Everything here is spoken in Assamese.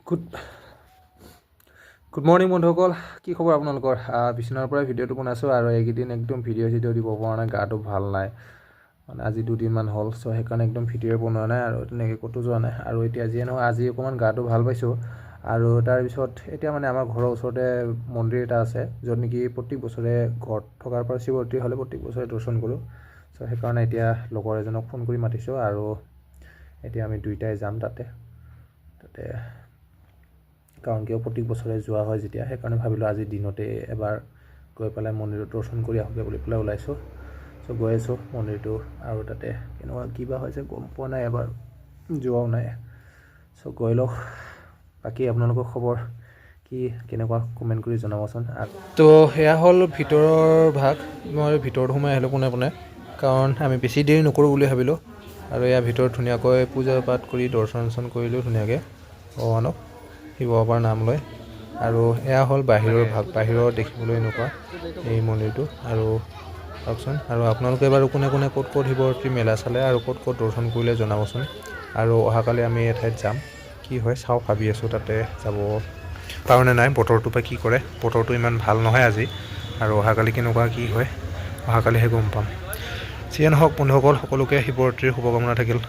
গুড মৰ্ণিং বন্ধুসকল, কি খবৰ আপোনালোকৰ? বিচনাৰ পৰাই ভিডিঅ'টো বনাইছোঁ আৰু এইকেইদিন একদম ভিডিঅ' দিব পৰা নাই, গাটো ভাল নাই মানে আজি 2 দিনমান হ'ল। চ' সেইকাৰণে একদম ভিডিঅ' বনোৱা নাই আৰু তেনেকৈ ক'তো যোৱা নাই। আৰু এতিয়া যিয়ে নহয় আজি অকণমান গাটো ভাল পাইছোঁ। আৰু তাৰপিছত এতিয়া মানে আমাৰ ঘৰৰ ওচৰতে মন্দিৰ এটা আছে, য'ত নেকি প্ৰত্যেক বছৰে ঘৰত থকাৰ পৰা শিৱৰাত্ৰি হ'লে প্ৰত্যেক বছৰে দৰ্শন কৰোঁ। চ' সেইকাৰণে এতিয়া লগৰ এজনক ফোন কৰি মাতিছোঁ আৰু এতিয়া আমি দুয়োটাই যাম তাতে কাৰণ কিয় প্ৰত্যেক বছৰে যোৱা হয় যেতিয়া, সেইকাৰণে ভাবিলোঁ আজি দিনতে এবাৰ গৈ পেলাই মন্দিৰত দৰ্শন কৰি আহোঁগৈ বুলি পেলাই ওলাইছোঁ। চ' গৈ আছোঁ মন্দিৰটো, আৰু তাতে কেনেকুৱা কিবা হৈছে গম পোৱা নাই, এবাৰ যোৱাও নাই। চ' গৈ লওক। বাকী আপোনালোকৰ খবৰ কি কেনেকুৱা কমেণ্ট কৰি জনাবচোন। তো সেয়া হ'ল ভিতৰৰ ভাগ। মই ভিতৰত সোমাই আহিলোঁ পোনে পোনে, কাৰণ আমি বেছি দেৰি নকৰোঁ বুলি ভাবিলোঁ। আৰু এয়া ভিতৰত ধুনীয়াকৈ পূজা পাঠ কৰি দৰ্শন কৰিলোঁ ধুনীয়াকৈ ভগৱানক, শিৱ বাবাৰ নাম লৈ। আৰু এয়া হ'ল বাহিৰৰ ভাগ, বাহিৰৰ দেখিবলৈ এনেকুৱা এই মন্দিৰটো। আৰু চাওকচোন, আৰু আপোনালোকে বাৰু কোনে কোনে ক'ত শিৱৰাত্ৰি মেলা চালে আৰু ক'ত দৰ্শন কৰিলে জনাবচোন। আৰু অহাকালি আমি এই ঠাইত যাম, কি হয় চাওঁ, ভাবি আছোঁ তাতে যাব পাৰোঁনে নাই, বতৰটো বা কি কৰে। বতৰটো ইমান ভাল নহয় আজি, আৰু অহাকালি কেনেকুৱা কি হয় অহাকালিহে গম পাম। যিয়ে নহওক বন্ধুসকল, সকলোকে শিৱৰাত্ৰিৰ শুভকামনা থাকিল।